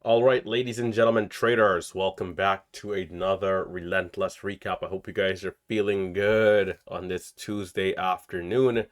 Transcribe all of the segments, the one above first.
All right, ladies and gentlemen, traders, welcome back to another Relentless recap. I hope you guys are feeling good on this Tuesday afternoon.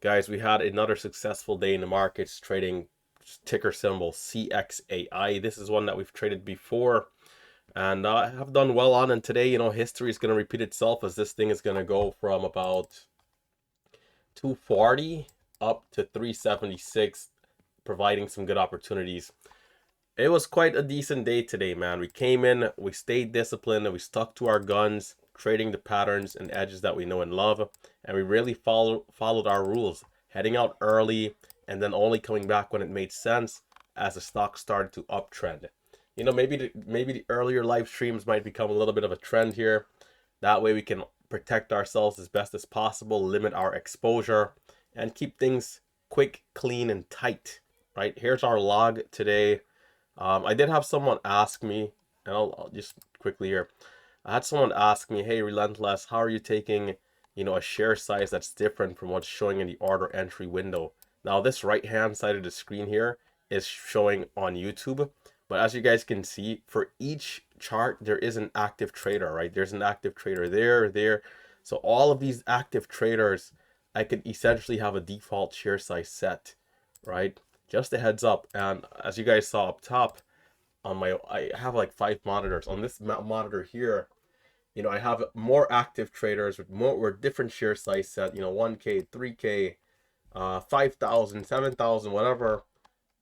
Guys, we had another successful day in the markets trading ticker symbol CXAI. This is one that we've traded before and have done well on. And today, history is going to repeat itself as this thing is going to go from about 240 up to 376, providing some good opportunities. It was quite a decent day today, man. We came in, we stayed disciplined, and we stuck to our guns, trading the patterns and edges that we know and love, and we really followed our rules, heading out early and then only coming back when it made sense as the stock started to uptrend. Maybe the earlier live streams might become a little bit of a trend here. That way we can protect ourselves as best as possible, limit our exposure, and keep things quick, clean, and tight. Right? Here's our log today. I did have someone ask me, and I'll just quickly here. I had someone ask me, hey, Relentless, how are you taking, a share size that's different from what's showing in the order entry window? Now, this right-hand side of the screen here is showing on YouTube. But as you guys can see, for each chart, there is an active trader, right? There's an active trader there. So all of these active traders, I could essentially have a default share size set, right? Just a heads up. And as you guys saw up top I have like 5 monitors on this monitor here. I have more active traders with different share size set, 1K, 3K, 5,000, 7,000, whatever.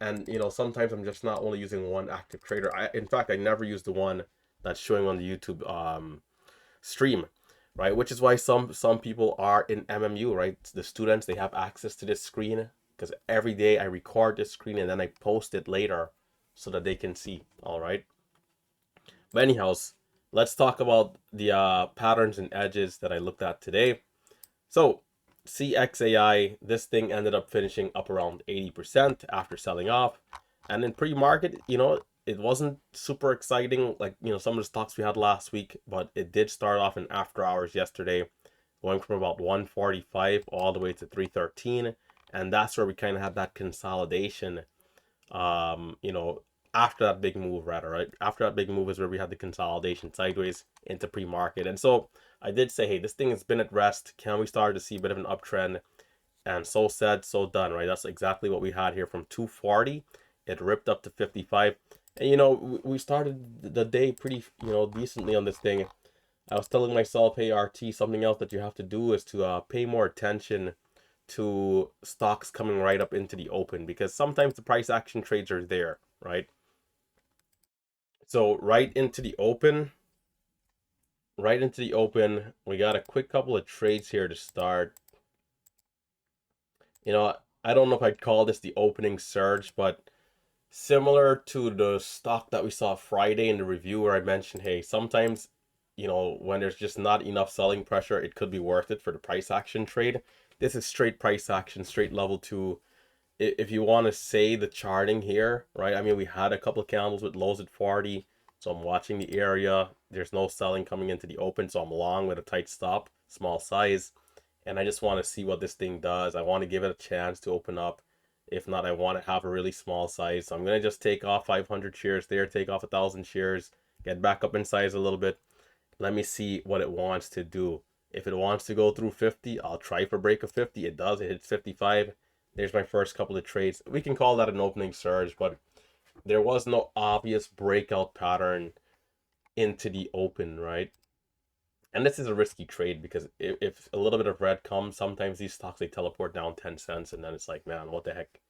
And sometimes I'm just not only using one active trader. In fact, I never use the one that's showing on the YouTube stream, right? Which is why some people are in MMU, right? The students, they have access to this screen because every day I record this screen and then I post it later so that they can see. All right. But anyhows, let's talk about the patterns and edges that I looked at today. So CXAI, this thing ended up finishing up around 80% after selling off. And in pre-market, it wasn't super exciting like, some of the stocks we had last week, but it did start off in after hours yesterday, going from about 145 all the way to 313. And that's where we kind of had that consolidation, after that big move, rather, right? After that big move is where we had the consolidation sideways into pre-market. And so I did say, hey, this thing has been at rest. Can we start to see a bit of an uptrend? And so said, so done, right? That's exactly what we had here from 240. It ripped up to 55. And, we started the day pretty, decently on this thing. I was telling myself, hey, RT, something else that you have to do is to pay more attention to stocks coming right up into the open, because sometimes the price action trades are there, right? So right into the open, we got a quick couple of trades here to start. I don't know if I'd call this the opening surge, but similar to the stock that we saw Friday in the review where I mentioned, hey, sometimes, when there's just not enough selling pressure, it could be worth it for the price action trade. This is straight price action, straight level 2. If you want to say the charting here, right? I mean, we had a couple of candles with lows at 40. So I'm watching the area. There's no selling coming into the open. So I'm long with a tight stop, small size. And I just want to see what this thing does. I want to give it a chance to open up. If not, I want to have a really small size. So I'm going to just take off 500 shares there, take off 1,000 shares, get back up in size a little bit. Let me see what it wants to do. If it wants to go through 50, I'll try for break of 50. It does. It hits 55. There's my first couple of trades. We can call that an opening surge, but there was no obvious breakout pattern into the open, right? And this is a risky trade because if a little bit of red comes, sometimes these stocks, they teleport down 10 cents and then it's like, man, what the heck?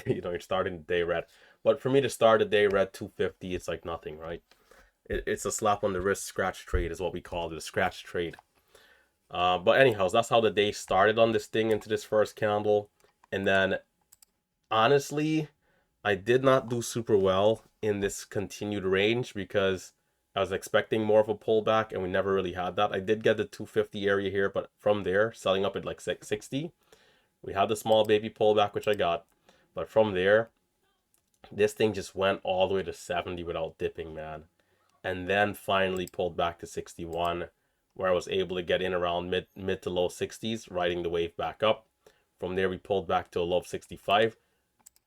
You're starting the day red. But for me to start a day red 250, it's like nothing, right? It's a slap on the wrist scratch trade is what we call it, a scratch trade. But anyhow, that's how the day started on this thing into this first candle. And then honestly, I did not do super well in this continued range because I was expecting more of a pullback and we never really had that. I did get the 250 area here, but from there, selling up at like 60, we had the small baby pullback, which I got. But from there, this thing just went all the way to 70 without dipping, man. And then finally pulled back to 61, where I was able to get in around mid to low 60s, riding the wave back up. From there, we pulled back to a low of 65.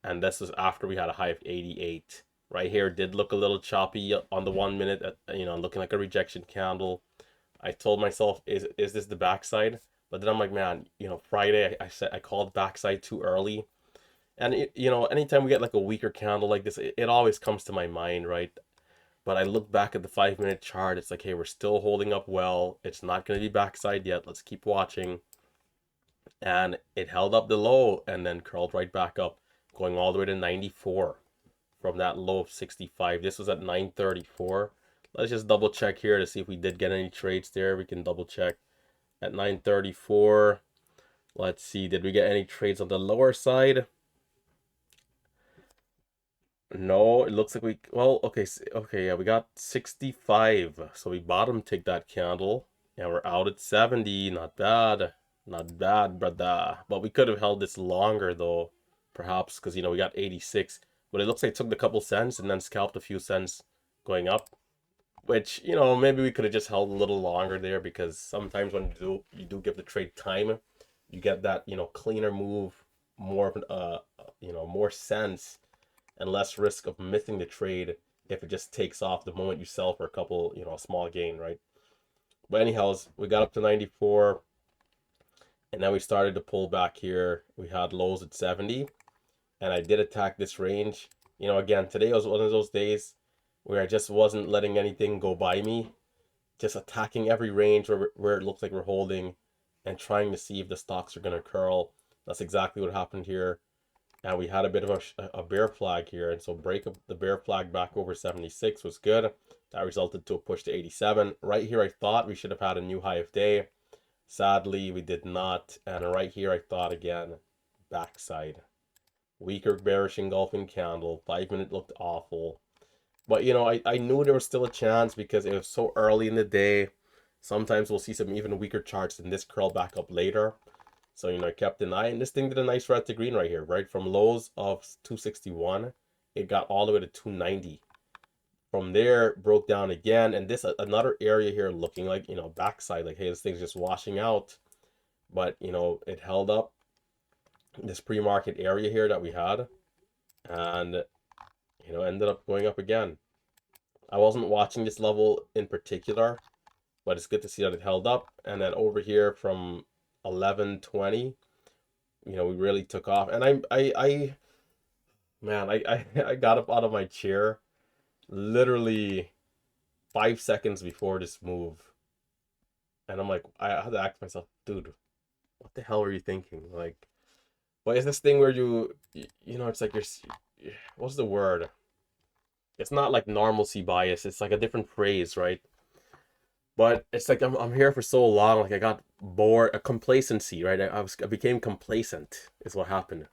And this was after we had a high of 88 Right here did look a little choppy on the 1 minute, you know, looking like a rejection candle. I told myself, is this the backside? But then I'm like, man, you know, Friday I said I called backside too early. And you know, anytime we get like a weaker candle like this, it always comes to my mind, right? But I look back at the 5 minute chart, it's like, hey, we're still holding up well. It's not going to be backside yet. Let's keep watching. And it held up the low and then curled right back up, going all the way to 94 from that low of 65. This was at 934. Let's just double check here to see if we did get any trades there. We can double check at 934. Let's see, did we get any trades on the lower side? No, it looks like we, well, okay, okay, yeah, we got 65. So we bottom ticked that candle and we're out at 70. Not bad. Not bad, brother. But we could have held this longer though, perhaps, because, you know, we got 86. But it looks like it took a couple cents and then scalped a few cents going up. Which, you know, maybe we could have just held a little longer there, because sometimes when you do give the trade time, you get that, you know, cleaner move, more of an, you know, more sense and less risk of missing the trade if it just takes off the moment you sell for a couple, you know, a small gain, right? But anyhows, we got up to 94 and then we started to pull back here. We had lows at 70 and I did attack this range. You know, again, today was one of those days where I just wasn't letting anything go by me, just attacking every range where it looks like we're holding and trying to see if the stocks are going to curl. That's exactly what happened here. And we had a bit of a bear flag here, and so break up the bear flag back over 76 was good. That resulted to a push to 87. Right here I thought we should have had a new high of day. Sadly we did not. And right here I thought again, backside, weaker bearish engulfing candle. 5 minute looked awful, but you know, I knew there was still a chance because it was so early in the day. Sometimes we'll see some even weaker charts than this curl back up later. So, you know, I kept an eye, and this thing did a nice red to green right here, right? From lows of 261, it got all the way to 290. From there, broke down again, and this another area here looking like, you know, backside, like, hey, this thing's just washing out. But, you know, it held up this pre-market area here that we had, and, you know, ended up going up again. I wasn't watching this level in particular, but it's good to see that it held up. And then over here from 1120, you know, we really took off. And I got up out of my chair literally 5 seconds before this move, and I'm like, I had to ask myself, dude, what the hell were you thinking? Like, but it's this thing where you know, it's like what's the word? It's not like normalcy bias. It's like a different phrase, right? But it's like I'm here for so long, like I got bored, a complacency, right? I became complacent is what happened.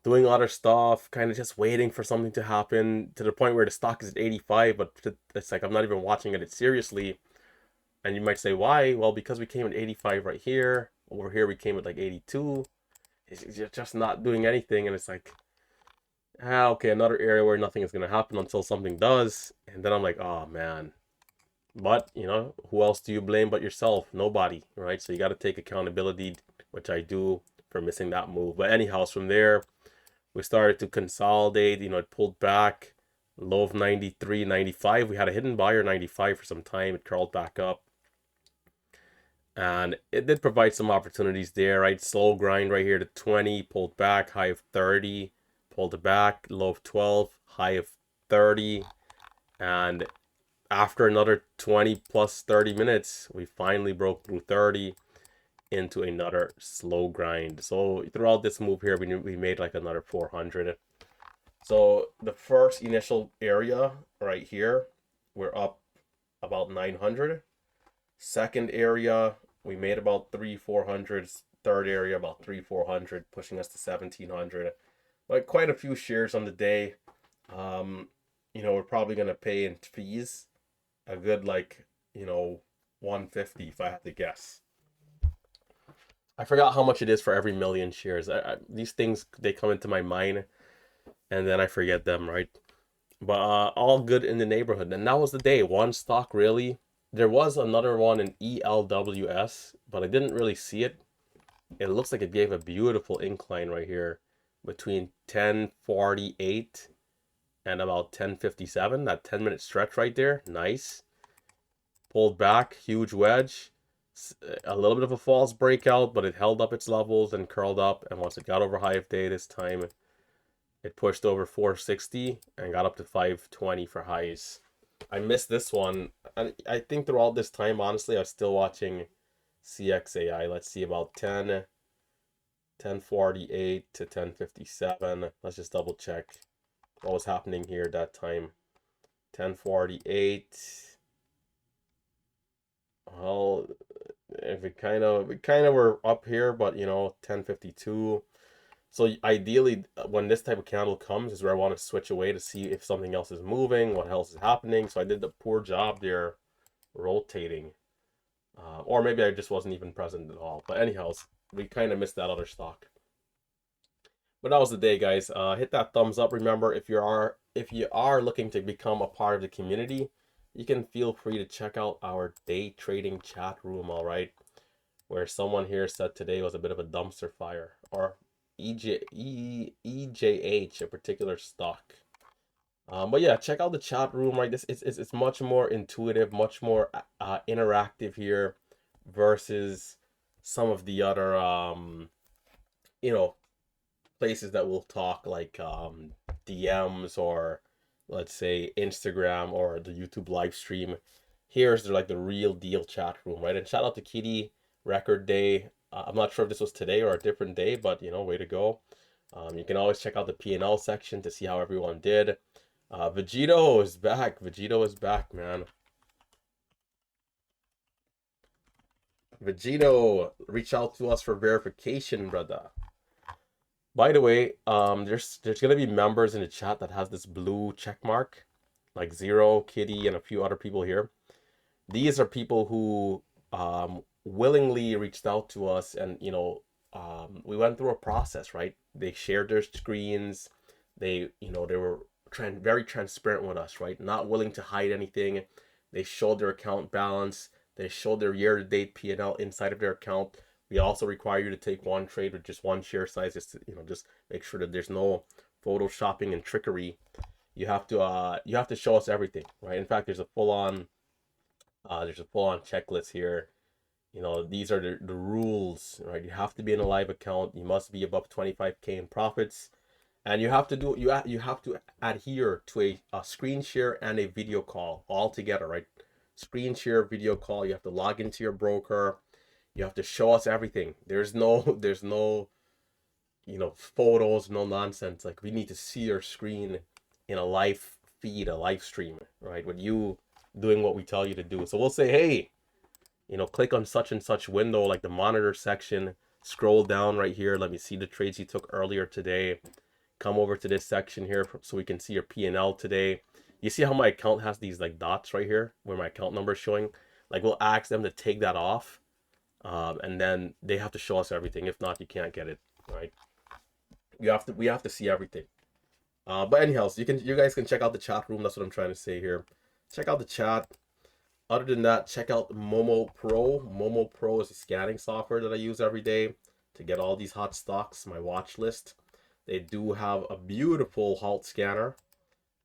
Doing other stuff, kind of just waiting for something to happen to the point where the stock is at 85, but it's like I'm not even watching it seriously. And you might say, why? Well, because we came at 85 right here. Over here we came at like 82. It's just not doing anything, and it's like, okay, another area where nothing is gonna happen until something does. And then I'm like, oh man. But, you know, who else do you blame but yourself? Nobody, right? So you got to take accountability, which I do, for missing that move. But anyhow, from there, we started to consolidate. You know, it pulled back, low of 93, 95. We had a hidden buyer 95 for some time. It curled back up. And it did provide some opportunities there, right? Slow grind right here to 20, pulled back, high of 30, pulled it back, low of 12, high of 30. And after another 20 plus 30 minutes, we finally broke through 30 into another slow grind. So throughout this move here, we made like another 400. So the first initial area right here, we're up about 900. Second area, we made about 400. Third area, about 400, pushing us to 1700. Like quite a few shares on the day. You know, we're probably gonna pay in fees a good, like, you know, 150 if I had to guess. I forgot how much it is for every million shares. These things, they come into my mind and then I forget them, right? But all good in the neighborhood. And that was the day. One stock really. There was another one in ELWS, but I didn't really see it. It looks like it gave a beautiful incline right here between 1048 and about 10.57. That 10-minute stretch right there, nice. Pulled back, huge wedge. A little bit of a false breakout, but it held up its levels and curled up. And once it got over high of day this time, it pushed over 460 and got up to 520 for highs. I missed this one. And I think throughout this time, honestly, I was still watching CXAI. Let's see, about 10:48 to 10:57. Let's just double check what was happening here at that time. 10:48. Well, if we kind of were up here, but 10:52. So ideally, when this type of candle comes, is where I want to switch away to see if something else is moving, what else is happening. So I did the poor job there, rotating, or maybe I just wasn't even present at all. But anyhow, we kind of missed that other stock. But that was the day, guys. Hit that thumbs up. Remember, if you are looking to become a part of the community, you can feel free to check out our day trading chat room. All right, where someone here said today was a bit of a dumpster fire, or EJH, a particular stock. But yeah, check out the chat room, right? It's much more intuitive, much more interactive here versus some of the other places that we'll talk like DMs, or let's say Instagram, or the YouTube live stream. Here's like the real deal chat room, right? And shout out to Kitty, record day. I'm not sure if this was today or a different day, but way to go. You can always check out the P&L section to see how everyone did. Vegito is back. Vegito is back, man. Vegito, reach out to us for verification, brother. By the way, there's gonna be members in the chat that has this blue check mark, like Zero, Kitty, and a few other people here. These are people who willingly reached out to us, and we went through a process, right? They shared their screens. They were very transparent with us, right? Not willing to hide anything. They showed their account balance. They showed their year-to-date P&L inside of their account. We also require you to take one trade with just one share size, just to, just make sure that there's no photoshopping and trickery. You have to show us everything, right? In fact, there's a full-on checklist here. These are the rules, right? You have to be in a live account. You must be above 25K in profits, and you have to adhere to a screen share and a video call all together, right? Screen share, video call. You have to log into your broker. You have to show us everything. There's no photos, no nonsense. Like, we need to see your screen in a live feed, a live stream, right? With you doing what we tell you to do. So we'll say, hey, click on such and such window, like the monitor section, scroll down right here. Let me see the trades you took earlier today. Come over to this section here so we can see your P&L today. You see how my account has these like dots right here where my account number is showing? Like, we'll ask them to take that off. And then they have to show us everything. If not, you can't get it, right? We have to see everything. But anyhow, so you guys can check out the chat room. That's what I'm trying to say here. Check out the chat. Other than that, check out Momo Pro. Momo Pro is a scanning software that I use every day to get all these hot stocks, my watch list. They do have a beautiful halt scanner,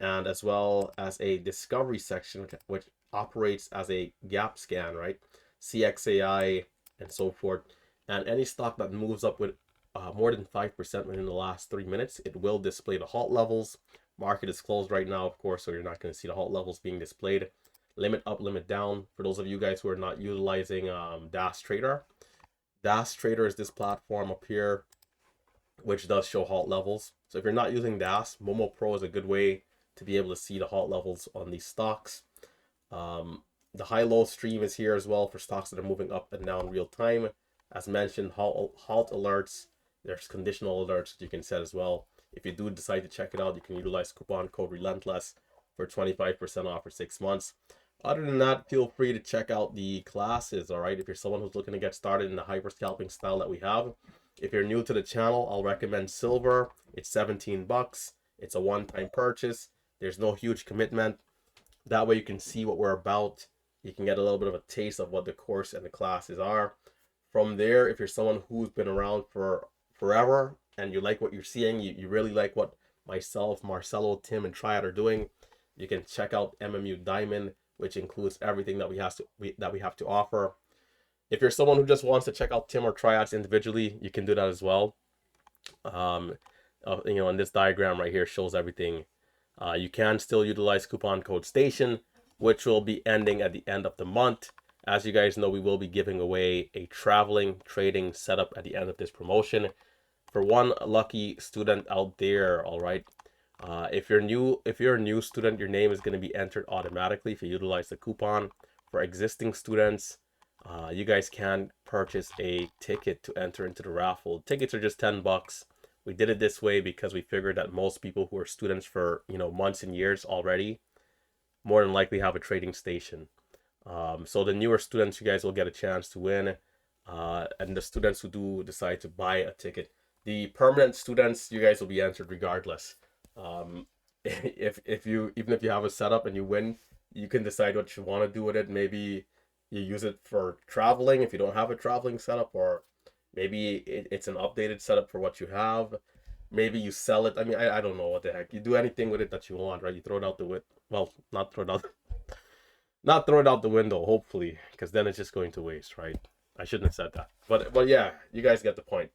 and as well as a discovery section, which operates as a gap scan, right? CXAI and so forth. And any stock that moves up with more than 5% within the last 3 minutes, it will display the halt levels. Market is closed right now, of course, so you're not going to see the halt levels being displayed. Limit up, limit down. For those of you guys who are not utilizing DAS Trader, DAS Trader is this platform up here, which does show halt levels. So if you're not using DAS, Momo Pro is a good way to be able to see the halt levels on these stocks. The high-low stream is here as well for stocks that are moving up and down real time. As mentioned, halt alerts. There's conditional alerts that you can set as well. If you do decide to check it out, you can utilize coupon code Relentless for 25% off for 6 months. Other than that, feel free to check out the classes, all right? If you're someone who's looking to get started in the hyper scalping style that we have. If you're new to the channel, I'll recommend Silver. It's $17. It's a one-time purchase. There's no huge commitment. That way you can see what we're about. You can get a little bit of a taste of what the course and the classes are. From there, if you're someone who's been around for forever and you like what you're seeing, you really like what myself, Marcelo, Tim, and Triad are doing. You can check out MMU Diamond, which includes everything that we have to offer. If you're someone who just wants to check out Tim or Triads individually, you can do that as well. And this diagram right here shows everything. You can still utilize coupon code STATION, which will be ending at the end of the month. As you guys know, we will be giving away a traveling trading setup at the end of this promotion for one lucky student out there. All right. If you're a new student, your name is going to be entered automatically if you utilize the coupon. For existing students, you guys can purchase a ticket to enter into the raffle. Tickets are just $10. We did it this way because we figured that most people who are students for months and years already more than likely have a trading station. So the newer students, you guys will get a chance to win, and the students who do decide to buy a ticket, the permanent students, you guys will be entered regardless. If you even if you have a setup and you win, you can decide what you want to do with it. Maybe you use it for traveling if you don't have a traveling setup, or maybe it's an updated setup for what you have. Maybe you sell it. I mean, I don't know what the heck. You do anything with it that you want, right? You throw it out the window. Well, not throw it out, not throw it out the window. Hopefully, because then it's just going to waste, right? I shouldn't have said that. But yeah, you guys get the point.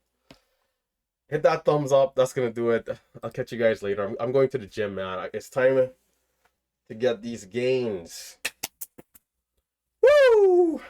Hit that thumbs up. That's gonna do it. I'll catch you guys later. I'm going to the gym, man. It's time to get these gains. Woo!